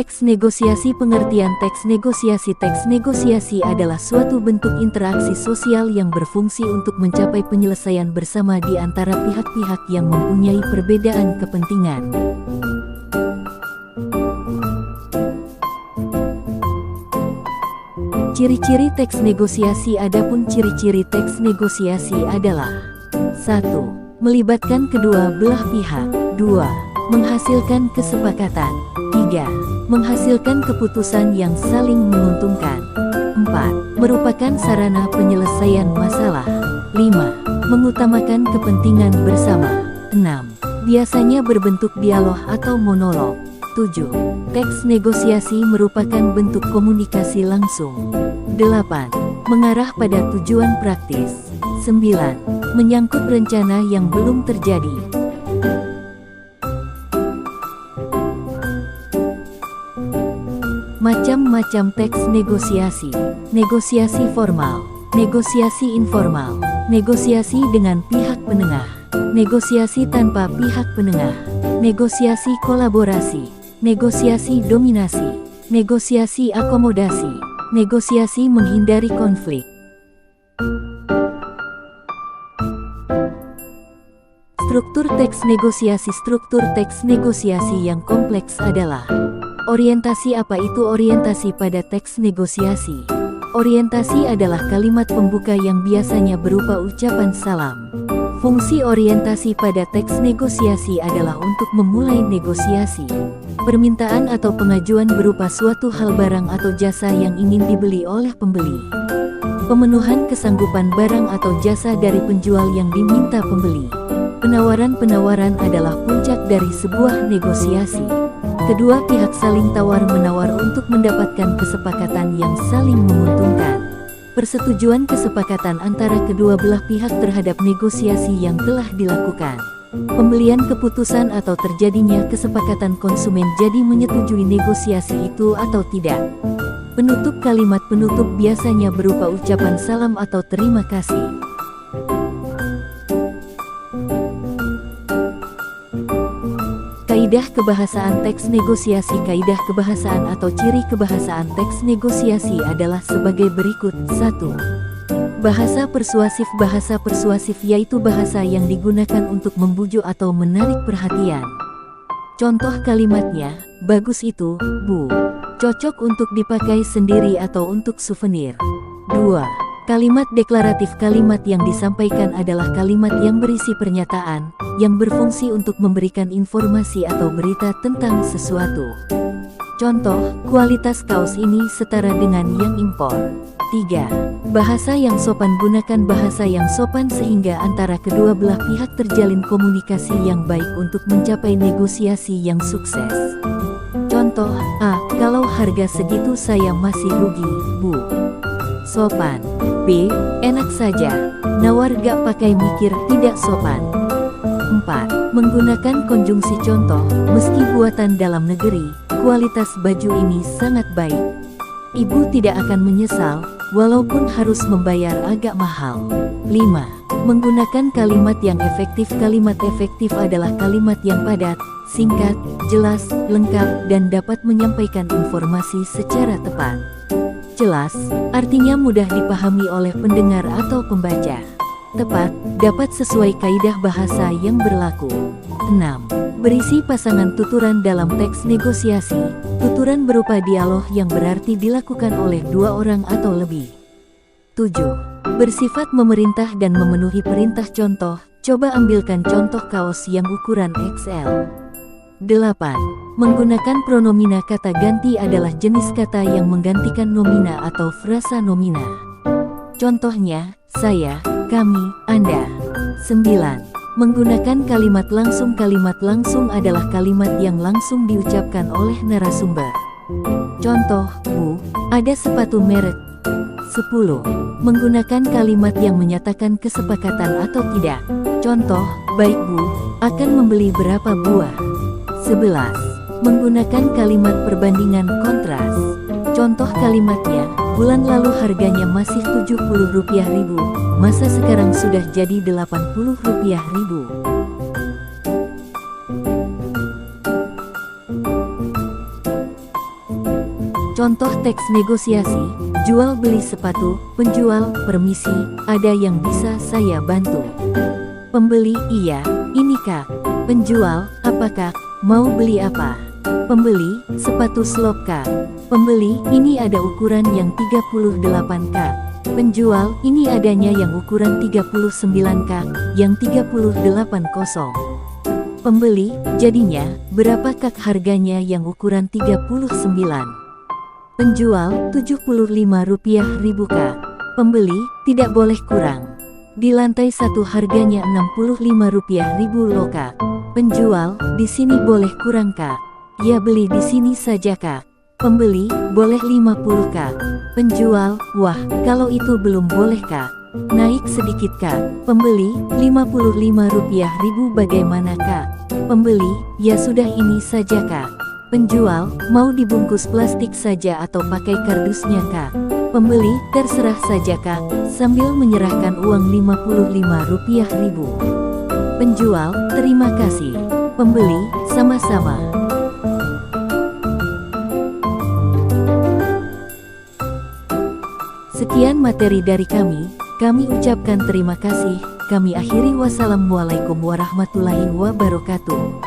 Teks negosiasi. Pengertian teks negosiasi. Teks negosiasi adalah suatu bentuk interaksi sosial yang berfungsi untuk mencapai penyelesaian bersama di antara pihak-pihak yang mempunyai perbedaan kepentingan. Ciri-ciri teks negosiasi. Adapun ciri-ciri teks negosiasi adalah: 1. Melibatkan kedua belah pihak. 2. Menghasilkan kesepakatan. 3. Menghasilkan keputusan yang saling menguntungkan. 4. Merupakan sarana penyelesaian masalah. 5. Mengutamakan kepentingan bersama. 6. Biasanya berbentuk dialog atau monolog. 7. Teks negosiasi merupakan bentuk komunikasi langsung. 8. Mengarah pada tujuan praktis. 9. Menyangkut rencana yang belum terjadi. Macam-macam teks negosiasi. Negosiasi formal, negosiasi informal, negosiasi dengan pihak penengah, negosiasi tanpa pihak penengah, negosiasi kolaborasi, negosiasi dominasi, negosiasi akomodasi, negosiasi menghindari konflik. Struktur teks negosiasi. Struktur teks negosiasi yang kompleks adalah: orientasi. Apa itu orientasi pada teks negosiasi? Orientasi adalah kalimat pembuka yang biasanya berupa ucapan salam. Fungsi orientasi pada teks negosiasi adalah untuk memulai negosiasi. Permintaan atau pengajuan berupa suatu hal, barang atau jasa yang ingin dibeli oleh pembeli. Pemenuhan kesanggupan barang atau jasa dari penjual yang diminta pembeli. Penawaran-penawaran adalah puncak dari sebuah negosiasi. Kedua pihak saling tawar-menawar untuk mendapatkan kesepakatan yang saling menguntungkan. Persetujuan kesepakatan antara kedua belah pihak terhadap negosiasi yang telah dilakukan. Pembelian keputusan atau terjadinya kesepakatan konsumen jadi menyetujui negosiasi itu atau tidak. Penutup. Kalimat penutup biasanya berupa ucapan salam atau terima kasih. Kaidah kebahasaan teks negosiasi. Kaidah kebahasaan atau ciri kebahasaan teks negosiasi adalah sebagai berikut. 1. Bahasa persuasif. Bahasa persuasif yaitu bahasa yang digunakan untuk membujuk atau menarik perhatian. Contoh kalimatnya: bagus itu, Bu. Cocok untuk dipakai sendiri atau untuk souvenir. 2. Kalimat deklaratif. Kalimat yang disampaikan adalah kalimat yang berisi pernyataan, yang berfungsi untuk memberikan informasi atau berita tentang sesuatu. Contoh, kualitas kaos ini setara dengan yang impor. 3. Bahasa yang sopan. Gunakan bahasa yang sopan sehingga antara kedua belah pihak terjalin komunikasi yang baik untuk mencapai negosiasi yang sukses. Contoh, A. Kalau harga segitu saya masih rugi, Bu. Sopan. B. Enak saja. Nawar gak pakai mikir, tidak sopan. 4. Menggunakan konjungsi contoh. Meski buatan dalam negeri, kualitas baju ini sangat baik. Ibu tidak akan menyesal, walaupun harus membayar agak mahal. 5. Menggunakan kalimat yang efektif. Kalimat efektif adalah kalimat yang padat, singkat, jelas, lengkap, dan dapat menyampaikan informasi secara tepat. Jelas, artinya mudah dipahami oleh pendengar atau pembaca. Tepat, dapat sesuai kaidah bahasa yang berlaku. 6. Berisi pasangan tuturan dalam teks negosiasi. Tuturan berupa dialog yang berarti dilakukan oleh dua orang atau lebih. 7. Bersifat memerintah dan memenuhi perintah. Contoh, coba ambilkan contoh kaos yang ukuran XL. 8. Menggunakan pronomina. Kata ganti adalah jenis kata yang menggantikan nomina atau frasa nomina. Contohnya, saya, kami, Anda. 9. Menggunakan kalimat langsung. Kalimat langsung adalah kalimat yang langsung diucapkan oleh narasumber. Contoh, Bu, ada sepatu merek. 10. Menggunakan kalimat yang menyatakan kesepakatan atau tidak. Contoh, baik Bu, akan membeli berapa buah. 11. Menggunakan kalimat perbandingan kontras. Contoh kalimatnya, bulan lalu harganya masih Rp70.000, masa sekarang sudah jadi Rp80.000. Contoh teks negosiasi, jual beli sepatu, penjual, permisi, ada yang bisa saya bantu? Pembeli, iya, ini Kak. Penjual, apa Kak, mau beli apa? Pembeli, sepatu slop Kak. Pembeli, ini ada ukuran yang 38 Kak. Penjual, ini adanya yang ukuran 39 Kak, yang 38 kosong. Pembeli, jadinya, berapa Kak harganya yang ukuran 39? Penjual, Rp75.000 Kak. Pembeli, tidak boleh kurang. Di lantai 1 harganya Rp65.000 loh Kak. Penjual, di sini boleh kurang Kak. Ya beli di sini saja Kak. Pembeli, boleh 50 Kak. Penjual, wah, kalau itu belum boleh Kak. Naik sedikit Kak. Pembeli, Rp55.000 bagaimana Kak? Pembeli, ya sudah ini saja Kak. Penjual, mau dibungkus plastik saja atau pakai kardusnya Kak? Pembeli, terserah saja Kak, sambil menyerahkan uang Rp55.000. Penjual, terima kasih. Pembeli, sama-sama. Sekian materi dari kami ucapkan terima kasih, kami akhiri wassalamualaikum warahmatullahi wabarakatuh.